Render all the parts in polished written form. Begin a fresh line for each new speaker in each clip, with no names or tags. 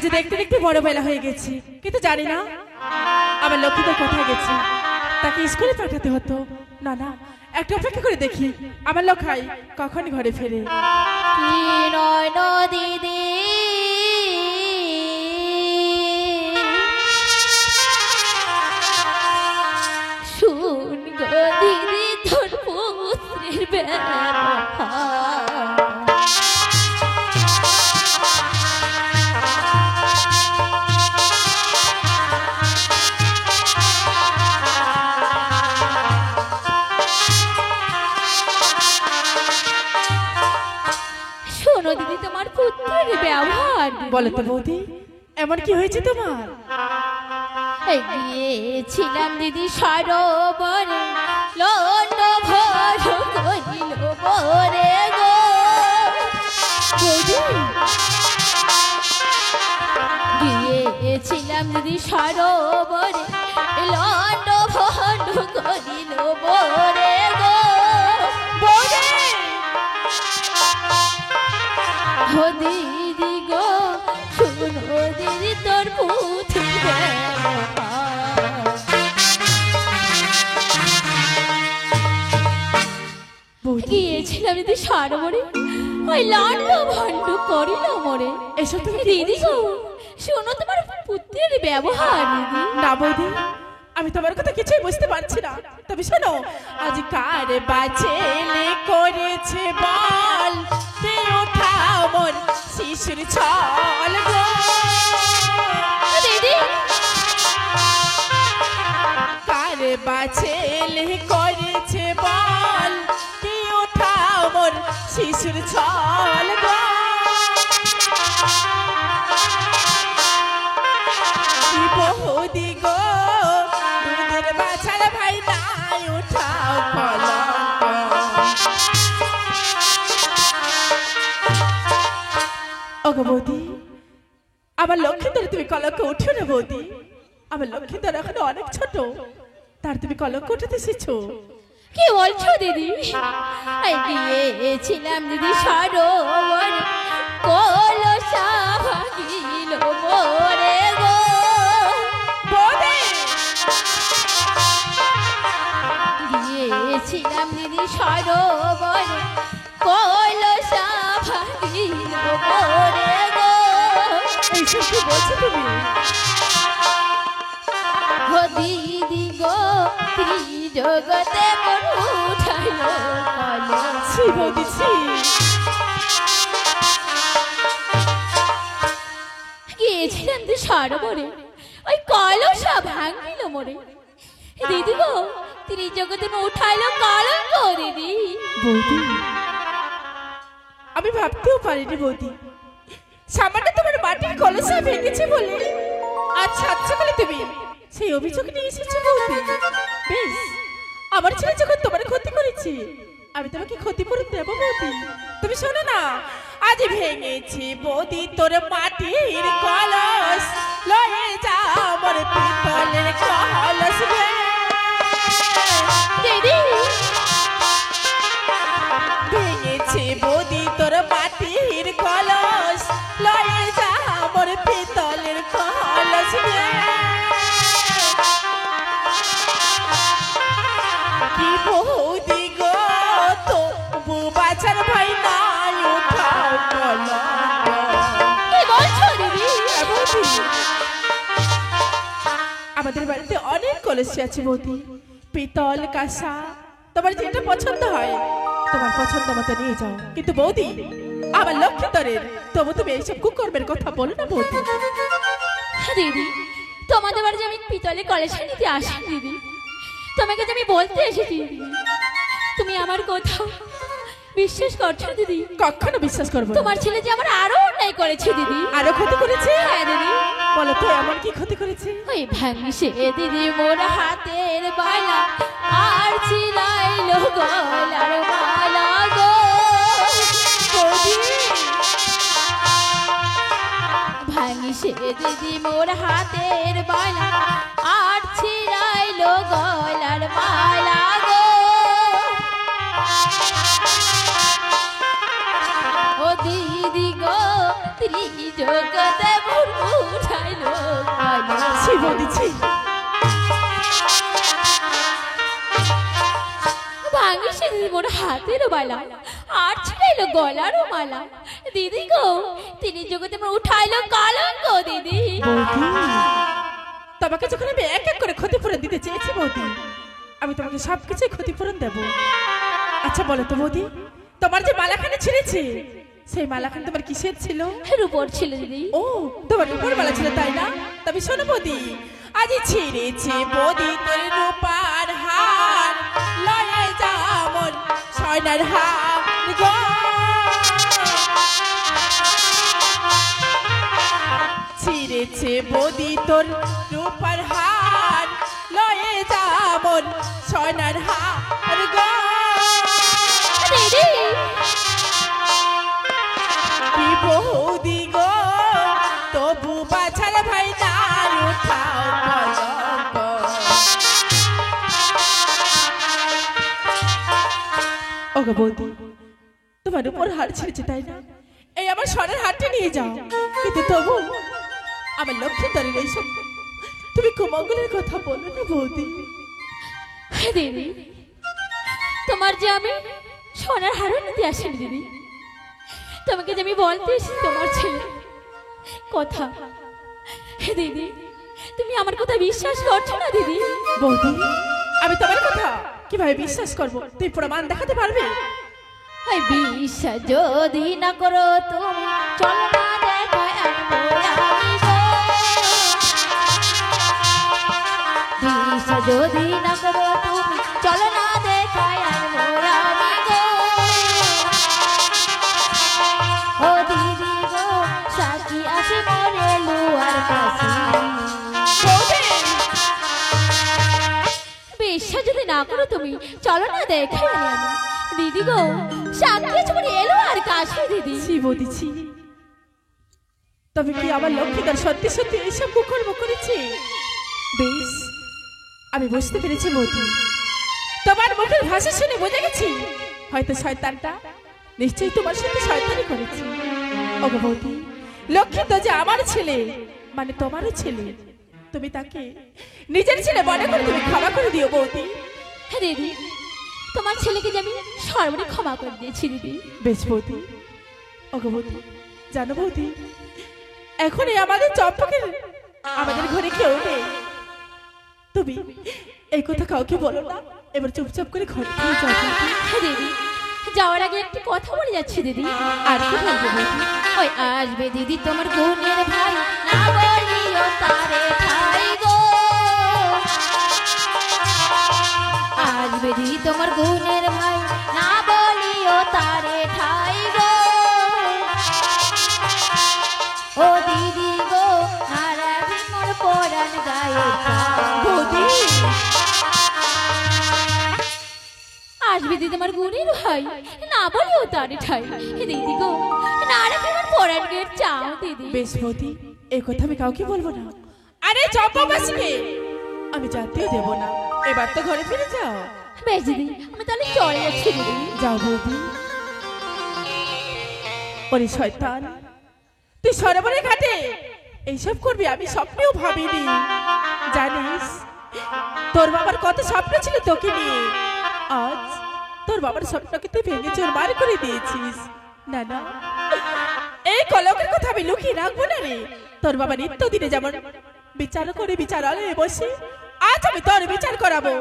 আজ দেখতে দেখতে বড় বেলা হয়ে গেছে, কিন্তু জানি না আমার লক্ষ্মীদের কোথায় গেছে। তাকে স্কুলে পাঠাতে হতো। না না, একটু অপেক্ষা করে দেখি আমার লক্ষাই কখন ঘরে ফেরে।
কি নয় দিদি শুন গো দিদি তোর পুত্রের ব্যবহার দিদি তোমার পুত্রের ব্যবহার।
বলো তো বৌদি, এমন কি হয়েছে তোমার?
গিয়েছিলাম দিদি সরোবরে লন্ড ভর করিল বরে গো গিয়েছিলাম দিদি সরোবরে লন্ড ভর করিল বরে গো ও দিদি গো শুনো দিদি তোর পুত্রের গিয়েছিলাম দিদি সরোবরে ওই লন্ড ভন্ড করিল মরে।
এসব তুমি
দিদি গো শোনো তোমার পুত্রের ব্যবহার। দিদি
না বৌদি, আমি তোমার কথা কিছুই বুঝতে পারছি না। তবে শোনো, আজ কার বাছেলে করেছে বল, কে ওঠা মোর শিশুর ছল গো
দিদি
কার বাছেলে করেছে বল, কে ওঠা মোর শিশুর ছল গো বৌদি গো দুধের বাছার ভাই নাই উঠাও কলঙ্ক। ওগো বৌদি, আমার লক্ষ্মীধর তুমি কলঙ্ক উঠিও না বৌদি। আমার লক্ষ্মীধর এখন অনেক ছোট, তার তুমি কলঙ্ক উঠাতে এসেছো।
কি বলছো দিদি? গিয়েছিলাম দিদি সরোবর কলসা ভাগিল মোরে গো গিয়েছিলাম দিদি সরোবর কলসা ভাগিল মোরে গো।
এইসব কি বলছো তুমি?
ও দিদি গো ত্রিজগতে মোর উঠাইল
ছি বৌদি ছি।
গিয়েছিলাম দিদি সরোবরে ওই কলসা ভাঙিল মোরে। দিদি গো ত্রিজগতে মোর উঠাইল কলঙ্ক দিদি।
বৌদি, আমি ভাবতেও পারিনি বৌদি, সামান্য তোমার মাটির কলসা ভেঙেছে বলে আচ্ছা আচ্ছা বলে তুমি সেই অভিযোগ নিয়ে এসেছো বৌদি। বেশ, আমার ছেলে যখন তোমার ক্ষতি করেছি, আমি তোমাকে ক্ষতিপূরণ দেবো বৌদি। তুমি শোনো না, আজ ভেঙেছি বৌদি তোর মাটির কলস, লয়ে যা আমার পিতলের কলস রে
দিদি
ভেঙেছি বৌদি তোর মাটির কলস, লয়ে যা আমার পিতলের কলস রে কি বৌদি গো তবু বাছার ভাই নাই উঠাও কলঙ্ক।
কি বলছো দিদি?
বৌদি, আমাদের বাড়িতে অনেক কলসি আছে বৌদি, পিতল কাঁসা, তোমার যেটা পছন্দ হয় তোমার পছন্দ মতো নিয়ে যাও। কিন্তু বৌদি, আমার লক্ষ্মীধরের তবু তুমি এইসব কুকর্মের কথা বলো না বৌদি।
দিদি তোমাদের বাড়ি যে আমি পিতলে কলসা নিতে আসি দিদি, তোমাকে যে আমি বলতে এসেছি দিদি, তুমি আমার কথা বিশ্বাস করছো দিদি?
কখনো বিশ্বাস করবো না।
তোমার ছেলে যে আমার আরো অন্যায় করেছে দিদি।
আরো ক্ষতি করেছে?
হ্যাঁ দিদি।
বলো তো এমন কি ক্ষতি করেছে?
ওই ভাঙছে দিদি মোর হাতের বালা আর ছিলাইলো গলার মালা গো ভাঙছে দিদি মোর হাতের বালা আর ছিলাইলো গলার মালা গো ও দিদি গো ত্রিজগতে মোর উঠাইলো কলঙ্ক।
ছি বৌদি ছি।
ভাঙিছে দিদি মোর হাতের বালা, আর ছিড়াইলো গলারও মালা। দিদি গো তিনি জগতে মোর উঠাইলো কলঙ্ক দিদি।
বৌদি তোমাকে যখন আমি এক এক করে ক্ষতিপূরণ দিতে চেয়েছি বৌদি, আমি তোমাকে সবকিছু ক্ষতিপূরণ দেব। আচ্ছা বলো তো বৌদি, তোমার যে মালাখানে ছিঁড়েছে সেই মালাখান তোমার কিসের ছিল?
রূপোর ছিল দিদি।
ও তোমার রূপোর মালা ছিল তাই না? তবে শোনো বৌদি, আজি ছিঁড়েছে বৌদি তোর রূপার হার, লয়ে যামন সোনার হার গো। ছিঁড়েছে বৌদি তোর রূপার হার, লয়ে যামন সোনার হার গো।
দিদি
কি বৌদি গো তবু বাছার ভাই তার উঠাও কলঙ্ক। ওগো বৌদি তোমার উপর হার ছেড়েছে তাই না? এই আমার সোনার হারটা নিয়ে যাও, কিন্তু তবু আমার লক্ষ্মী তরের এইসব তুমি কুমঙ্গলের কথা বলো না বৌদি।
দিদি তোমার যে আমি সোনার হারও নিতে আসিনি দিদি, তোমাকে যে আমি বলতে এসেছি তোমার ছেলে কথা। দিদি তুমি আমার কথা বিশ্বাস করছো না দিদি?
বৌদি আমি তোমার কথা কিভাবে বিশ্বাস করবো? তুই প্রমাণ দেখাতে পারবে?
এই বিশ্বাস যদি না করো তুমি চলো না দেখো আনবো আমি গো। বিশ্বাস যদি না করো তুমি চলো না দেখো আনবো আমি গো। ও দিদি গো সাকি আসে মরে লুয়ার কাছে। বিশ্বাস যদি না করো তুমি চলো না দেখে আমি। দিদি গো সাকি আসে মরে এলো আর কাছে দিদি।
ছি বৌদি ছি। তবে কি আমার লক্ষ্মীদার সত্যি সত্যি এইসব কুকর্ম করেছে? বেশ আমি বুঝতে পেরেছি বৌদি, তোমার মুখের ভাষা শুনে বুঝে গেছি হয়তো শয়তানটা নিশ্চয়ই তোমার সাথে শয়তানি করেছে। ওগো বৌদি লক্ষ্মী তো যে আমার ছেলে মানে তোমারও ছেলে, তুমি তাকে নিজের ছেলে মনে করে তুমি ক্ষমা করে দিও বৌদি।
হ্যাঁ দিদি তোমার ছেলেকে যে আমি সর্বরে ক্ষমা করে দিয়েছি দিদি।
বেশ বৌদি। ওগো বৌদি জানো বৌদি এখন এই আমাদের চম্পকের আমাদের ঘরে কেউ নেই, তুমি এই কথা কাউকে বলো না, এবার চুপচাপ করে ঘরে ফিরে যাও বৌদি।
হ্যাঁ দিদি যাওয়ার আগে একটি কথা বলে যাচ্ছি দিদি।
আর কি বলবো বৌদি?
ওই আসবে দিদি তোমার বোনের ভাই, না বলিও তারে ঠাই গো। আসবে দিদি তোমার বোনের ভাই, না বলিও তারে ঠাই গো। ও দিদি গো নারাজি মোর পরাণ গায়ে
বৌদি
আসবে দিদি তোমার গুণের ভাই, না বলিও তারে ঠাই। দিদি গো না রাখি আমার পরাণ গেট চাও দিদি।
বেশ বৌদি এই কথা আমি কাউকে বলবো না। আরে চম্পকবাসীকে আমি জানতেও দেব না, এবার তো ঘরে ফিরে যাও।
বেশ দিদি আমি তাহলে চলে যাচ্ছি দিদি।
যাও বৌদি। ওরে শয়তান তুই সরোবরের ঘাটে এইসব করবি আমি স্বপ্নেও ভাবিনি। জানিস তোর বাবার কত স্বপ্ন ছিল তোকে নিয়ে, আজ তোর বাবার স্বপ্নকে তুই ভেঙে চুরমার করে দিয়েছিস। না না এই কলঙ্কের কথা আমি লুকিয়ে রাখবো না রে। তোর বাবা নিত্যদিনে যেমন বিচার করে বিচারালয়ে বসে, আজ আমি তোর বিচার করাবো।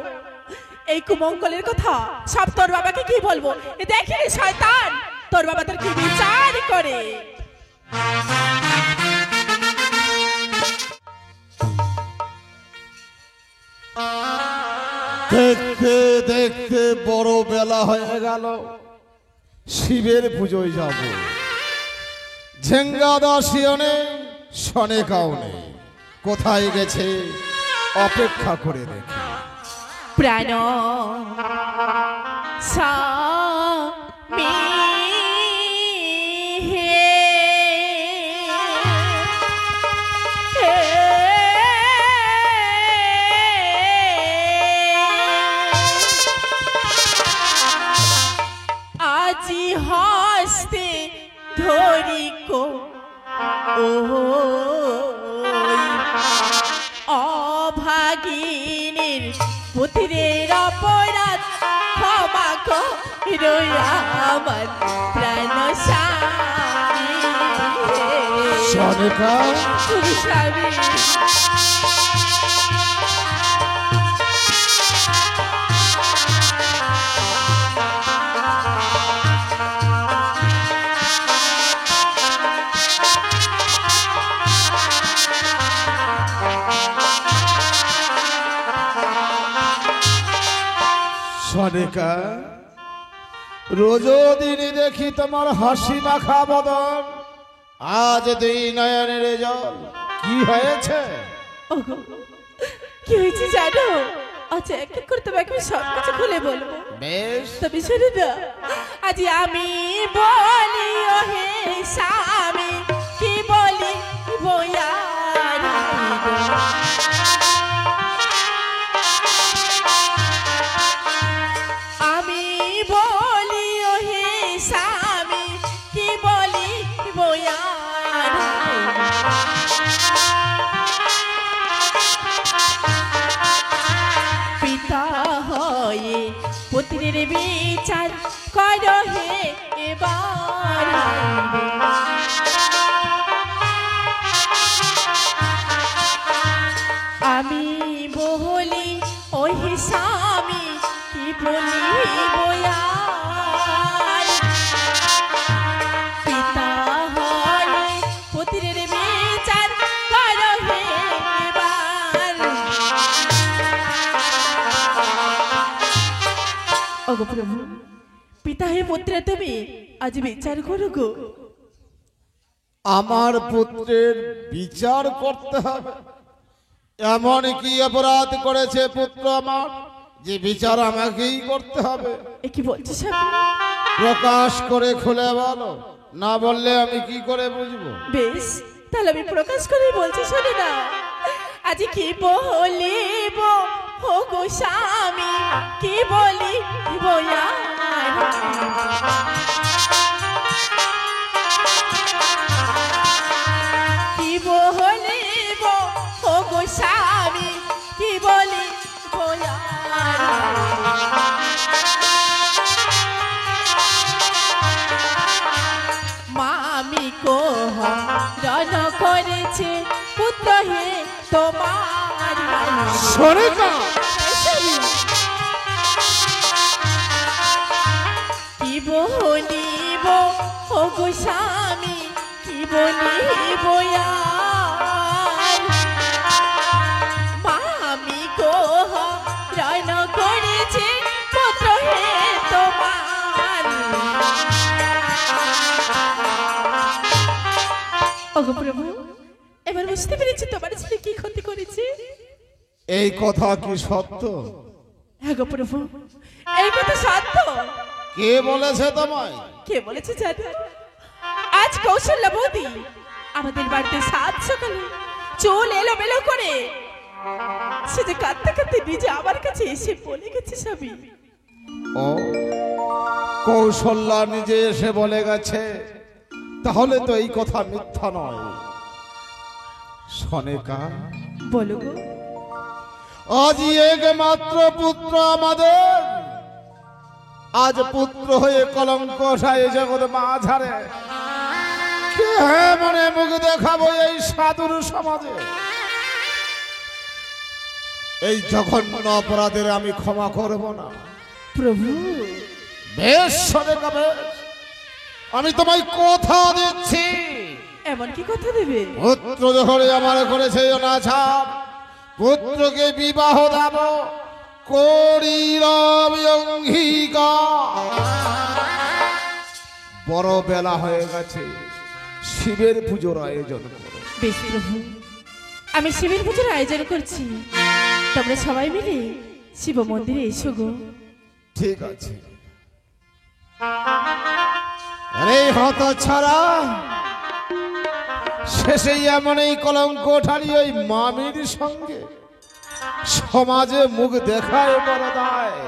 এই কুমঙ্গলের কথা সব তোর বাবাকে কি বলবো? দেখি রে শয়তান তোর বাবা তোর কি বিচার করে।
দেখতে দেখতে বড় বেলা হয়ে গেল, শিবের পুজোয় যাব। ঝেঙ্গাদাসিও নেই, সনেকাও নেই, কোথায় গেছে অপেক্ষা করে দেখি।
প্রাণ স্বামী হে আজি হস্তে ধরি কো ও পুত্রের অপরাধ ক্ষমা করো আমার প্রাণ স্বামী।
সনিকা
স্বামী
সনিকা রোজ দিনই দেখি তোমার হাসি মাখা বদন, আজ দুই নয়নের জল, কি হয়েছে?
ওগো কি হয়েছে জানো? আচ্ছা এক এক করে তোমাকে আমি সব কিছু খুলে বলবো।
বেশ,
তবে শোনো না, আজ আমি বলি ও হে স্বামী, কি বলি বয়ান আমি বলি ও হে স্বামী, কি বলি বয়ান পিতা হয়ে পুত্রের বিচার করো হে এবার। আমি বলি ও হে স্বামী, কি বলি বয়ান পিতা হয়ে পুত্রের বিচার করো হে এবার। ওগো প্রভু, পিতা হে পুত্র তুমি আজ বিচার করো গো।
আমার পুত্রের বিচার করতে হবে? এমন কি অপরাধ করেছে পুত্র আমার যে বিচার আমাকেই করতে হবে?
এ কি বলছো স্বামী?
প্রকাশ করে খুলে বলো, না বললে আমি কি করে বুঝবো?
বেশ, তাহলে আমি প্রকাশ করে বলছি, শোনো না। আজ কি বলিব ও গো স্বামী, কি বলি বয়ান কি বলিব ও গো স্বামী, কি বলি মামি কোহ রণ করেছে পুত্র হে তোমার।
সনিকা
কি বলিব ও গো স্বামী, কি বলিব মামি কোহ রণ করেছে পুত্র হে তোমার। ওগো প্রভু, এবার বুঝতে পেরেছি তোমার ছেলে কি ক্ষতি করেছে।
এই কথা কি সত্য?
হ্যাঁ গো প্রভু, এই কথা সত্য।
কে বলেছে তোমায়?
কে বলেছে জানো? আজ কৌশল্যা বৌদি আমাদের বাড়িতে সাত সকালে চুল এলোমেলো করে সে যে কাঁদতে কাঁদতে নিজে আমার কাছে এসে বলে গেছে স্বামী।
ও কৌশল্যা নিজে এসে বলে গেছে, তাহলে তো এই কথা মিথ্যা নয়। সনিকা
বলো গো।
আজ একমাত্র পুত্র আমাদের, আজ পুত্র হয়ে কলঙ্ক সায়ে জগৎ মাঝারে কে মনে মুখ দেখাবো এই সাধুর সমাজে? এই জঘন্য অপরাধের আমি ক্ষমা করব না
প্রভু।
বেশ সনিকা, বেশ, আমি তোমায় কথা দিচ্ছি,
এমন কি কথা দেবে?
পুত্র যখন আমার করেছে অনাচার, পুত্রকে বিবাহ দেব করিলাম অঙ্গীকার। বড় বেলা হয়ে গেছে, শিবের পুজোর আয়োজন করো।
বেশ প্রভু, আমি শিবের পুজোর আয়োজন করছি, তোমরা সবাই মিলে শিব মন্দিরে এসো গো।
ঠিক আছে। আরে হত ছাড়া, শেষে এমন এই কলঙ্ক ঠাড়ি ওই মামির সঙ্গে সমাজে মুখ দেখায় বড় দায়।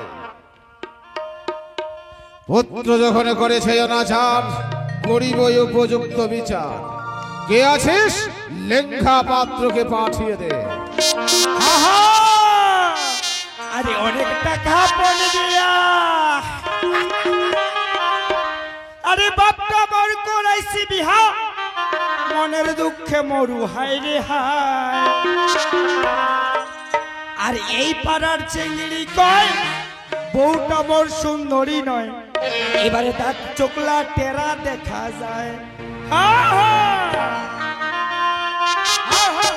পুত্র যখন করেছে অনাচার, করিব উপযুক্ত বিচার। কে আছিস, লেঙ্গা পাত্রকে পাঠিয়ে দে।
আহা! আরে অনেক টাকা পড়ে দিয়া আরে বাপটা বর করাইছি বিহা মনের দুঃখে মরু হায় রে হায় আর এই পাড়ার চেঙ্গিড়ি কয় বউটা মোর সুন্দরী নয় এবারে তার চোখলা টেরা দেখা যায় হা হা হা হা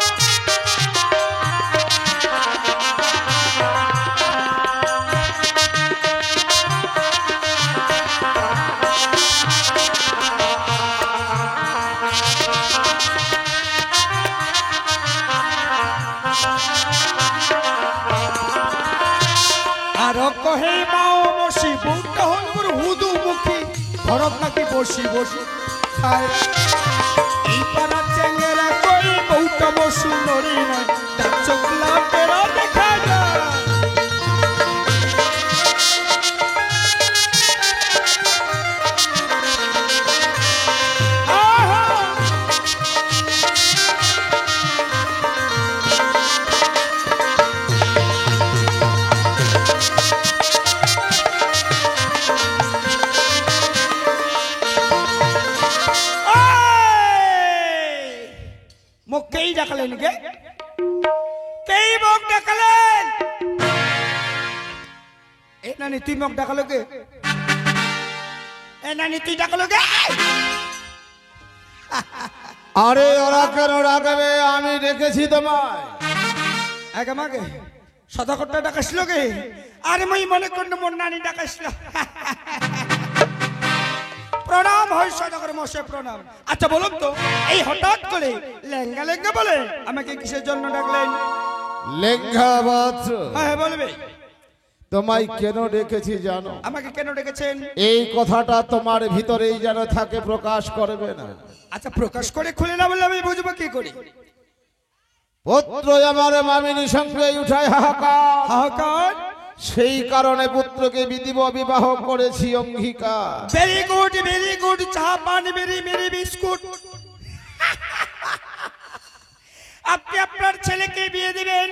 আর কহে মাও মসি বউটা হল মোর হুদু মুখী ঘরত নাকি বসি বসি খায় এই পাড়া চেঙ্গেরা কই বউটা মোর সুন্দরী নয় তার চোখলা টেরা দেখা যায় আহা মুখ কেই ডাকলেন কে কেই মুখ ডাকলেন এ নানি তুই মুখ ডাকলো কে এ নানি তুই ডাকলো কে
আরে ওরা কেন ডাকবে, আমি ডেকেছি তোমায়।
আগে মাগে সদাকরটা ডাকাইছিল কে আরে মই মনে করল মোর নানি ডাকাইছিল প্রণাম হয় সদাকর মশাই প্রণাম। আচ্ছা বলুন তো এই হঠাৎ করে লেঙ্গা লেঙ্গা বলে আমাকে কিসের জন্য ডাকলেন?
লেঙ্গা বাত্র,
হ্যাঁ বলবে
তোমায় কেন ডেকেছি জানো?
আমাকে কেন ডেকেছেন?
এই কথাটা তোমার ভিতরেই যেন থাকে, প্রকাশ করবে না।
আচ্ছা প্রকাশ করে খুলে না বললে আমি বুঝবো কি করে?
পুত্র আমার মামিনীর সঙ্গে উঠায় হাহাকার,
হাহাকার
সেই কারণে পুত্রকে বিধিব বিবাহ করেছি অঙ্গীকার।
ভেরি গুড চা পানি মেরি মেরি বিস্কুট। আপনি আপনার ছেলেকে বিয়ে দিবেন,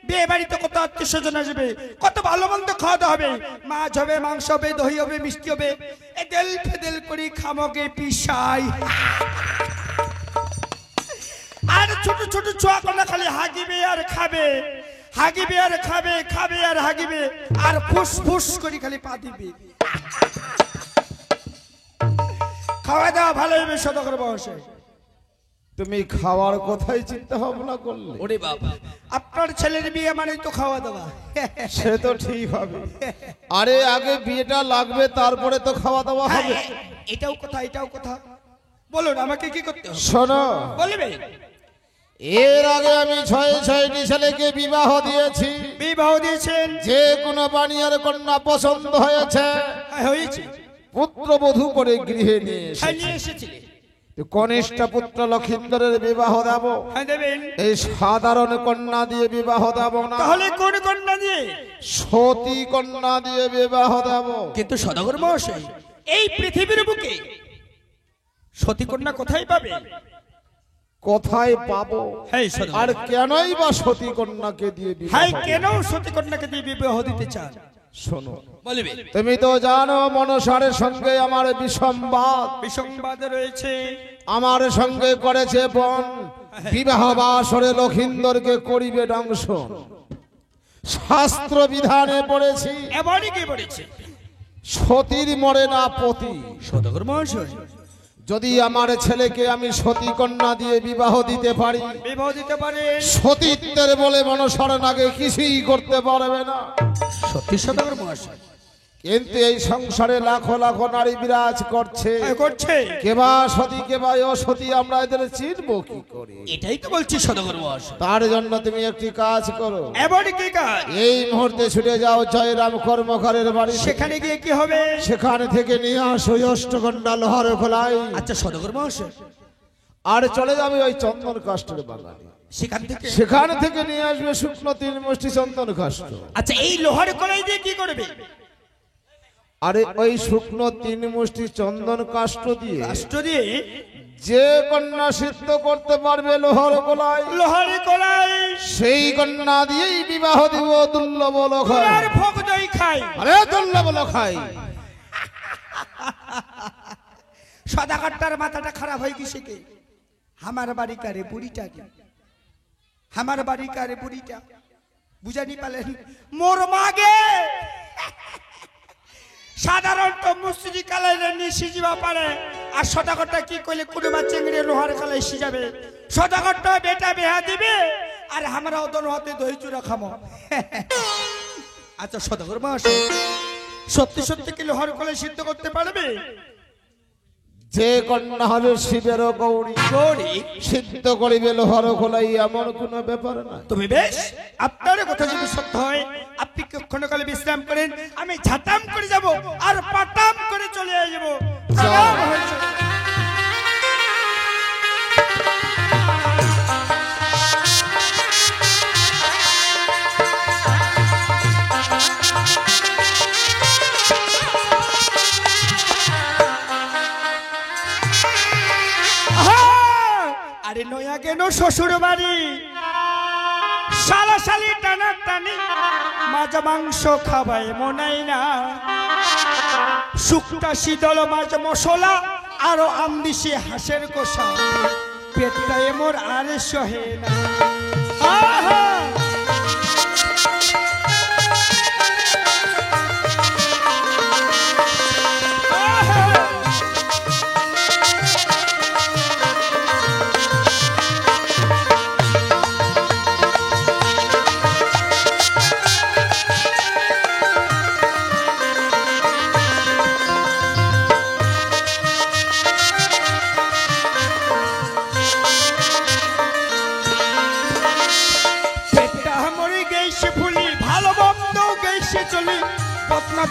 বিয়ে বাড়িতে কত আত্মীয় স্বজন আসবে, কত ভালো মন্দ খাওয়া দাওয়া হবে, মাছ হবে, মাংস হবে, দই হবে, মিষ্টি হবে, এদেল ফেদেল করে খামকে পিসাই। আর ছোট ছোট ছোয়া কোনা খালি হাগিবে আর খাবে, হাগিবে আর খাবে, খাবে আর হাগিবে, আর ফুস ফুস করে খালি পা দিবে। খাওয়া দাওয়া ভালো হবে সদাগর বয়সে।
তুমি খাওয়ার কথাই চিন্তা ভাবনা করলে?
ওরে বাবা, আপনার ছেলের বিয়ে মানে তো খাওয়া দাওয়া।
সে তো ঠিক হবে, আরে আগে বিয়েটা লাগবে, তারপরে তো খাওয়া দাওয়া হবে।
এটাও কথা, এটাও কথা। বলুন আমাকে কি করতে হবে?
শোনো,
বলবে
এর আগে আমি 6টি ছেলেকে বিবাহ দিয়েছি।
বিবাহ দিয়েছেন?
যে কোনো বানিয়ার কন্যা পছন্দ হয়েছে,
হ্যাঁ হয়েছে।
পুত্রবধূ করে গৃহে নিয়ে
হ্যাঁ
এসেছি।
নিয়ে এসেছিলেন।
কনিষ্ঠ পুত্র লক্ষিন্দরের বিবাহ দেব,
হ্যাঁ দেবেন।
এই সাধারণ কন্যা দিয়ে বিবাহ দেব না,
তাহলে কোন কন্যা দিয়ে?
সতী কন্যা দিয়ে বিবাহ দেব।
কিন্তু সদাগর মহাশয়, এই পৃথিবীর বুকে সতী কন্যা কোথায় পাবে?
কোথায় পাবো?
হ্যাঁ সদাগর।
আর কেনই বা সতী কন্যাকে দিয়ে বিবাহ
হ্যাঁ
দেব?
কেন সতী কন্যাকে দিয়ে বিবাহ দিতে চান?
শোনো,
বলবে
তুমি তো জানো মনসারের সঙ্গে আমার বিসম্বাদ,
বিসংবাদ রয়েছে।
আমার সঙ্গে করেছে বন, বিবাহ বাসরে লক্ষিন্দরকে করিবে দংশন। শাস্ত্র বিধানে পড়েছি,
এবারই কি বলেছে?
সতীর মরে না পতি।
সদাগর মহাশয়,
যদি আমার ছেলেকে আমি সতী কন্যা দিয়ে বিবাহ দিতে পারি,
বিবাহ দিতে পারে,
সতীত্বের বলে মনসার নাগে কিছুই করতে পারবে না।
সত্যি সদাগর মহাশয়?
কিন্তু এই সংসারে লাখো লাখো নারী বিরাজ করছে,
করছে।
কেবা সতী কেবা অসতী, আমরা এদের চিনবো কি করে?
এটাই তো বলছি সদাগর মহাশয়।
তার জন্য তুমি একটি কাজ করো,
এবারে কি কাজ?
এই মুহূর্তে ছুটে যাও জয়রাম কর্মকারের বাড়ি।
সেখানে গিয়ে কি হবে?
সেখান থেকে নিয়ে আসো ওই অষ্টকন্যা লোহার খোলাই।
আচ্ছা সদাগর মহাশয়,
আর চলে যাবে ওই চন্দন কাষ্ঠের বাগানে,
সেখান থেকে
নিয়ে আসবে শুকনো 3 মুষ্টি চন্দন কাষ্ঠ।
আচ্ছা এই লোহার কলাই দিয়ে কি করবে?
আরে ওই শুকনো 3 মুষ্টি চন্দন কাষ্ঠ দিয়ে
রাষ্ট্র দিয়ে
যে কন্যা সিদ্ধ করতে পারবে লোহার গোলায়,
লোহারি কলাই
সেই কন্যা দিয়েই বিবাহ দিব। দুর্লভ লখাই,
আর ভোগ দই খাই।
আরে দুর্লভ লখাই,
সদাগরটার মাথাটা খারাপ হয়ে গেছে কে? আমার বাড়ি কারে বুড়িটা কে? আমার বাড়ি কারে বুড়িটা বুঝানি পালেন মোর মাগে। সাধারণত মুসরি কালাইলে নিশি যাবা পারে, আর সদাগরটা কি কইলে কুড়ুমা চেংড়ে লোহার কালাই সিজাবে। সদাগরটা বেটা বেহা দিবে, আর আমরা ওদন হাতে দই চূড়া খামো। আচ্ছা সদাগর মাস, সত্যি সত্যি কি লোহার কলাই সিদ্ধ করতে পারবে?
যে কন্যা হবে শিবের গৌরী,
গৌরী
সিদ্ধ করিবে লোহার গোলাই, এমন কোনো ব্যাপার না।
তুমি বেশ, আপনার কথা যদি সত্য হয় আপনি ক্ষণকালে বিশ্রাম করেন, আমি ঝাটাম করে যাব আর পাটাম করে চলে আসবো।
যাও।
আরে নয়া কেন শ্বশুর বাড়ি, সালাসালি টানা টানি, মাছ মাংস খাবায় মনাই না, শুকটা শীতল মাছ মশলা আরো আমদিশি হাঁসের কষা, পেটটা এমর আর সহে না। আহা!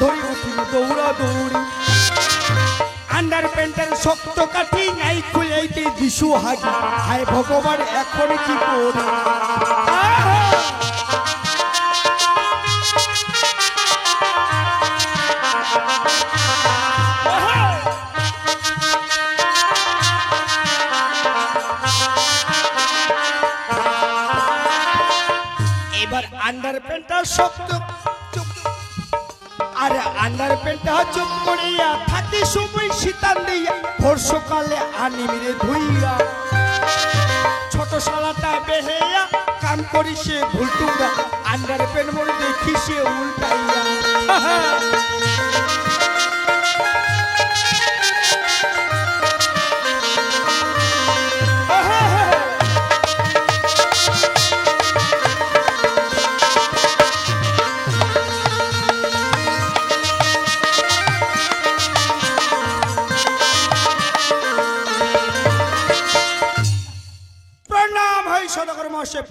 ধরি উঠিল দৌড়া দৌড়ি, আন্ডার প্যান্টের শক্ত কাঠি নাই খুলেইতে দিশু হাগি, হায় ভগবান এখন কি করি। এবার আন্ডার প্যান্টটা শক্ত, আরে আন্ডার প্যান্টটা চুপ করিয়া থাকি সময় শীতান দিয়া, ভোর সকালে আনি মেরে ধুইয়া, ছোট শালাটা বেহেয়া কাম করি সে ভুলটুঙ্গা, আন্ডার প্যান্ট মোর দেখি সে উল্টাইয়া।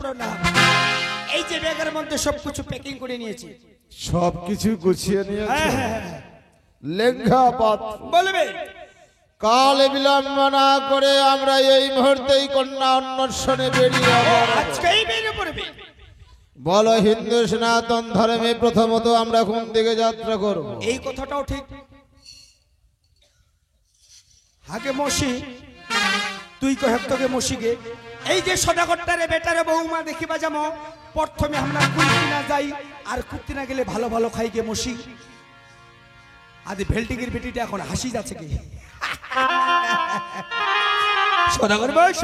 প্রণাম। এই যে ব্যাগের মধ্যে সবকিছু প্যাকিং করে নিয়েছি,
সবকিছু গুছিয়ে নিয়েছে। লেঙ্গা পাত্র
বলবে
কাল বিলম্ব না করে আমরা এই মুহূর্তেই কন্যা অন্বেষণে বেরিয়ে যাব।
আজকেই বেরিয়ে পড়বে।
বলো হিন্দু সনাতন ধর্মে প্রথমত আমরা কোন দিকে যাত্রা করব?
এই কথাটাও ঠিক। আগে মসি তুই কহে তোকে মসিকে এই যে সদাগরটারে বেটারে বৌমা দেখিবা যাবো, প্রথমে আমরা কুর্তি না যাই, আর কুর্তি না গেলে ভালো ভালো খাই গে মসি। আদি ভেল্টিংয়ের বেটিটা এখন হাসি যাচ্ছে কি সদাগর বয়স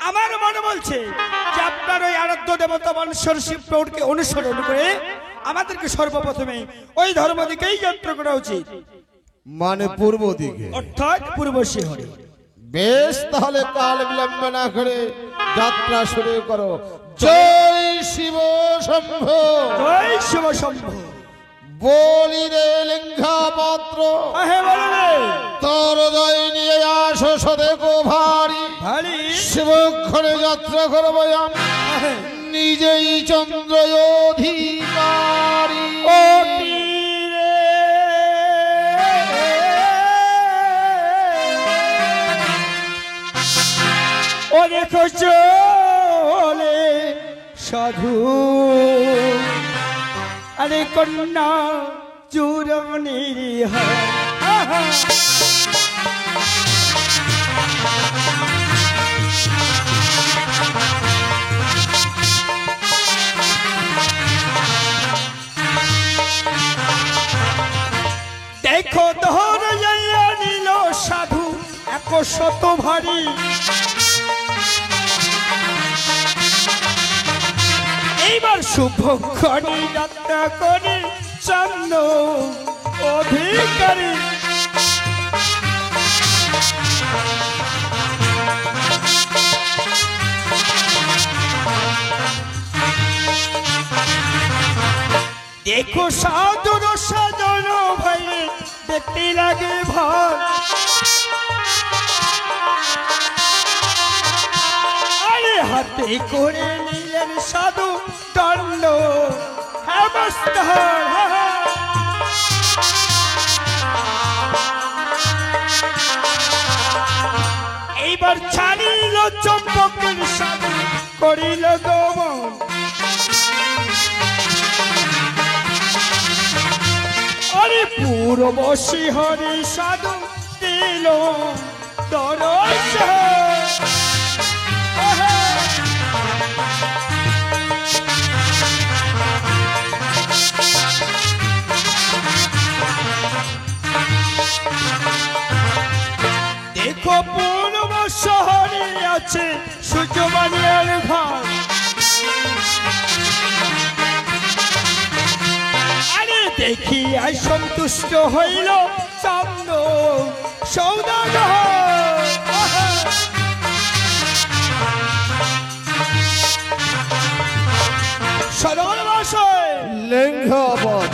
আমার মনে বলছে যে আপনার ওই আরাধ্য দেবতা বংশর শিব প্রৌঢ়কে অনুসরণ করে আমাদেরকে সর্বপ্রথমে ওই ধর্ম দিকেই যাত্রা করা উচিত,
মানে পূর্ব দিকে,
অর্থাৎ পূর্ব শিহরে।
বেশ, তাহলে কাল বিলম্ব না করে যাত্রা শুরু করো। জয় শিব শম্ভু,
জয় শিব শম্ভু।
বলি রে লিঙ্গা পাত্র, তোর জয় নিয়ে আসো সদেকো ভারী
ভারী
শিবক্ষণে যাত্রা করবো আমি, নিজেই চন্দ্র অধিকারী।
ও দেখো চলে সাধু, আরে কন্যা জুরনির হয় দেখো ধর যাইয়া নিল সাধু এক শত ভারী এইবার শুভক্ষণে যাত্রা করে চন্দ অধিকারী দেখো সাধুর সাজন ভাই দেখতে লাগে ভয় আরে হাতে করে নিলেন সাধু দণ্ড হেমস্তর এইবার ছাড়িল চম্পকের সাধু করিল গমন আরে পূর্বশী হরি সাধু দিল দরস দেখো পূর্ব শহরে আছে সূর্যবাণীর ঘর আরে দেখি আই সন্তুষ্ট হইল চন্দ সৌদাগর সদর বাসয়
লিঙ্গপদ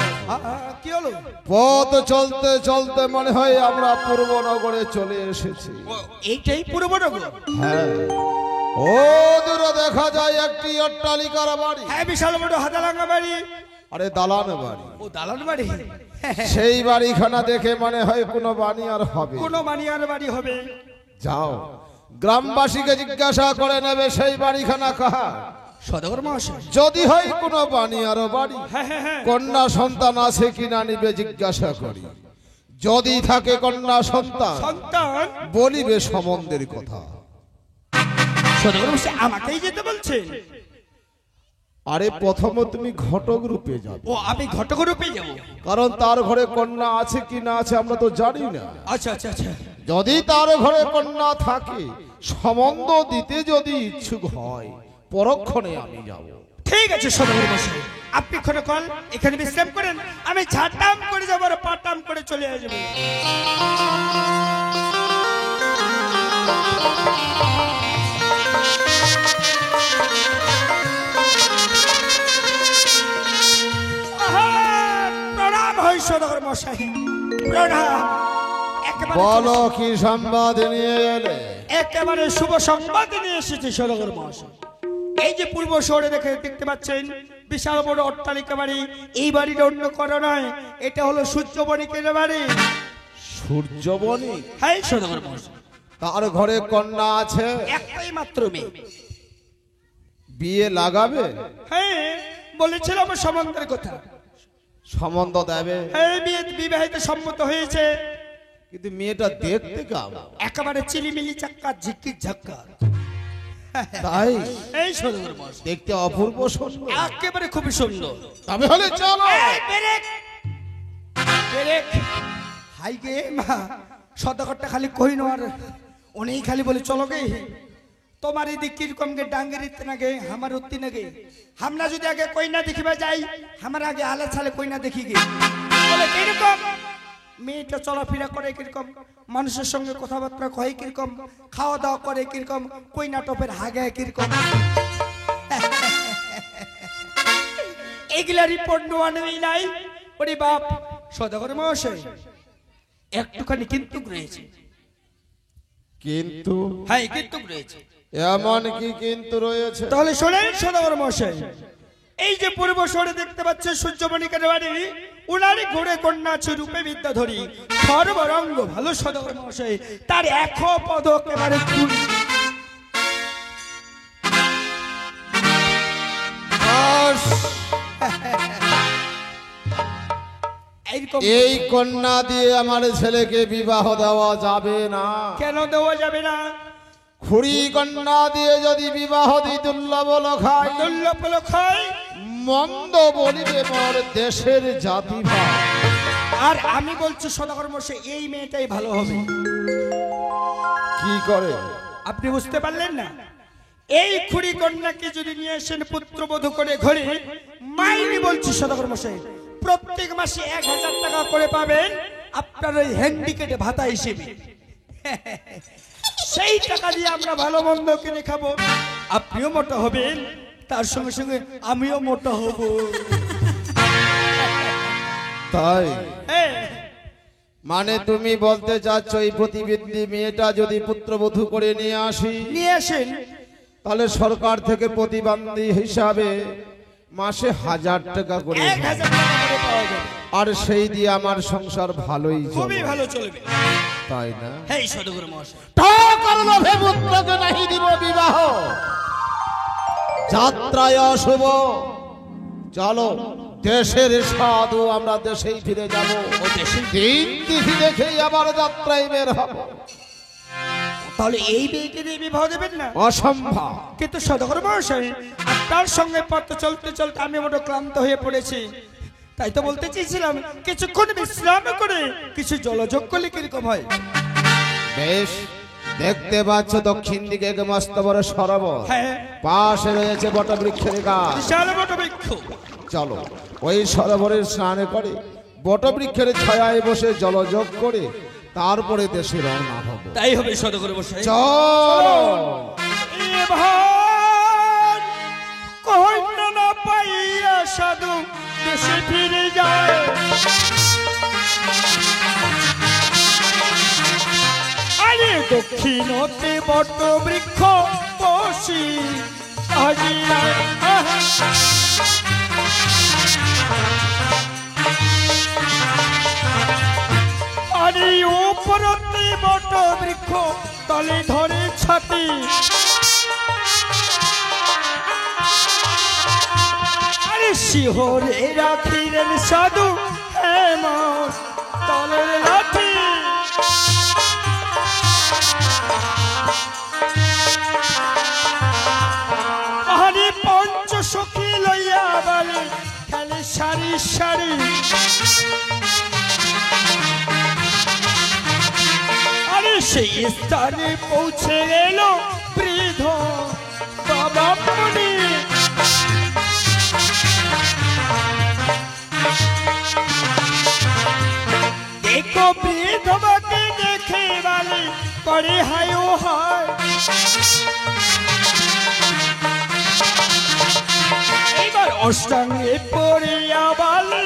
কি হলো
পথ চলতে চলতে মনে হয় আমরা পূর্বনগরে চলে এসেছি।
এইটাই পূর্বনগর
হ্যাঁ, ও দূরে দেখা যায় একটি অট্টালিকার বাড়ি।
হ্যাঁ বিশাল বড় হাতালাঙ্গা বাড়ি
আরে দালান বাড়ি।
ও দালান বাড়ি
সেই বাড়িখানা দেখে মনে হয় কোনো বানিয়ার হবে।
কোনো বানিয়ার বাড়ি হবে
যাও গ্রামবাসীকে জিজ্ঞাসা করে নেবে সেই বাড়িখানা কাহার।
সদর মহাশয়
যদি হয় কোনো বানিয়ার বাড়ি,
হ্যাঁ হ্যাঁ হ্যাঁ
কন্যা সন্তান আছে কিনা নিবে জিজ্ঞাসা করি। যদি থাকে কন্যা সন্তান,
সন্তান
বলিবে সম্বন্ধের কথা।
সদর মহাশয় আমাকেই যেতে বলছে।
আরে প্রথম তুমি ঘটক রূপে যাবে,
ও আমি ঘটক রূপে যাব,
কারণ তার ঘরে কন্যা আছে কি না আছে আমরা তো জানি না।
আচ্ছা আচ্ছা আচ্ছা
যদি তার ঘরে কন্যা থাকে, সম্বন্ধ দিতে যদি ইচ্ছুক হয়, পরক্ষণে আমি যাব।
ঠিক আছে সদর মহাশয়, আপনি ক্ষণকাল এখানে বিশ্রাম করেন, আমি ঝাটাম করে যাবো আর পাটাম করে চলে আসবো। প্রণাম হয় সদর মশাই, প্রণাম। একেবারে
বলো কি সংবাদ নিয়ে এলে?
একেবারে শুভ সংবাদ নিয়ে এসেছি সদর মহাশয়। এই যে পূর্ব শহরে দেখতে পাচ্ছেন বিশাল বড় অট্টালিকা বাড়ি, এই বাড়িটা অন্য কারো নয়, এটা হলো সূর্য বণিকের বাড়ি।
সূর্যবণী?
হ্যাঁ সদর মহাশয়,
তার ঘরে কন্যা আছে,
একটাই মাত্র মেয়ে।
বিয়ে লাগাবে?
হ্যাঁ বলেছিলাম সম্বন্ধের কথা।
সম্বন্ধ দেবে?
হ্যাঁ বিয়ে বিবাহিত সম্মত হয়েছে,
কিন্তু মেয়েটা দেখতে কেমন?
একেবারে চিলিমিলি চাক্কা ঝিকির ঝাক্কা।
তাই
এই সদর মহাশয়
দেখতে অপূর্ব সুন্দর,
একেবারে খুবই সুন্দর।
তবে হলে চলো।
এই ব্রেক ব্রেক হাই গে মা, সদাগরটা খালি কই নোয়ার উনি খালি বলে চলো গে, তোমার এদিক কিরকম গে ডাঙ্গের ইতে না গে আমার উত্তি না গে, আমরা যদি আগে কইনা দেখিবা যাই, আমার আগে আলে ছালে কইনা দেখি গে। বলে কিরকম মেয়েটা চলাফেরা করে কিরকম, মানুষের সঙ্গে কথাবার্তা কয় কিরকম, খাওয়া দাওয়া করে কিরকম, কইনা টপের হাগে কিরকম, এগুলা রিপোর্ট নেওয়া নেই নাই। ওরে বাপ সদাগর মহাশয় একটুখানি কিন্তু রয়েছে।
কিন্তু?
হ্যাঁ কিন্তু রয়েছে।
এমন কি কিন্তু রয়েছে?
তাহলে শোনেন সদাগর মহাশয়, এই যে পূর্ব শহরে দেখতে পাচ্ছেন সূর্যমণিকের বাড়ি, উনারই ঘোড়ে কন্যা আছে রূপে বিদ্যাধরী, সর্বরঙ্গ ভালো সদাগর মহাশয়, তার এক পদ একেবারে চুরি।
এই কন্যা দিয়ে আমার ছেলেকে বিবাহ দেওয়া যাবে না।
কেন দেওয়া যাবে না?
খুড়ি কন্যা দিয়ে যদি বিবাহ দিই দুর্লভ লখাই,
দুর্লভ লখাই
মন্দ বলিবে মোর দেশের জাতি ভাই।
আর আমি বলছি সদাগর মশাই, এই মেয়েটাই ভালো হবে।
কি করে
আপনি বুঝতে পারলেন না? এই খুড়ি কন্যাকে যদি নিয়ে আসেন পুত্রবধূ করে ঘরে, মাইনি বলছি সদাগর মশাই, প্রত্যেক মাসে 1000 টাকা করে পাবেন আপনার ওই হ্যান্ডিকেটে ভাতা হিসেবে। সেই টাকা দিয়ে আমরা ভালো মন্দ কিনে খাবো, আপনিও মোটা হবেন, তার সঙ্গে সঙ্গে আমিও মোটা হব।
তাই
হ্যাঁ,
মানে তুমি বলতে চাচ্ছ এই প্রতিবন্ধী মেয়েটা যদি পুত্রবধূ করে নিয়ে আসি,
নিয়ে আসেন,
তাহলে সরকার থেকে প্রতিবন্ধী হিসাবে মাসে 1000 টাকা করে
1000 টাকা করে পাওয়া যাবে।
আর সেই দিয়ে আমার সংসার ভালোই
খুবই
চলে,
ভালো চলবে।
তাই না?
হেই সদগুরু মহাশয়,
টাকার লোভে পুত্রকে নাহি দিব বিবাহ, যাত্রায় অশুভ। চলো দেশের সাধু, আমরা দেশেই ফিরে যাব, দিন তিথি দেখেই আবার যাত্রায় বের হব।
তাহলে এই মেয়েকে দিয়ে বিবাহ দেবেন না?
অসম্ভব।
কিন্তু সদগুরু মহাশয়, আপনার সঙ্গে পথ চলতে চলতে আমি বড় ক্লান্ত হয়ে পড়েছি, তাই তো বলতে চেয়েছিলাম কিছুক্ষণ বিশ্রাম করে কিছু জলযোগ করলে কিরকম হয়?
বেশ, দেখতে পাচ্ছ দক্ষিণ দিকে এক মস্ত বড় সরোবর,
হ্যাঁ,
পাশে রয়েছে বটবৃক্ষের গাছ।
বিশাল বটবৃক্ষ।
চলো ওই সরোবরে স্নান করে বটবৃক্ষের ছায়ায় বসে জলযোগ করে তারপরে দেশে রওনা হব।
তাই হবে সদগুরু মহাশয়।
চলো।
এবার কন্যা না পাইয়া সাধু দেশে ফিরে যায়, আরে দক্ষিণতে বট বৃক্ষ বসি আজিয়া, আরে উপরতে বট বৃক্ষ তলে ধরে ছাতি, আরে শিহরে রাখিলেন সাধু হেমন তলের লাঠি, আরে পঞ্চ সখী লইয়া বলে খেলে সারি সারি, আরে সেই স্থানে পৌঁছে এলো বৃদ্ধ বাবা মুনি, দেখো বৃদ্ধবাকে দেখে বলে করে হায় ও হায়, এবার অষ্টাঙ্গে পড়িয়া বলে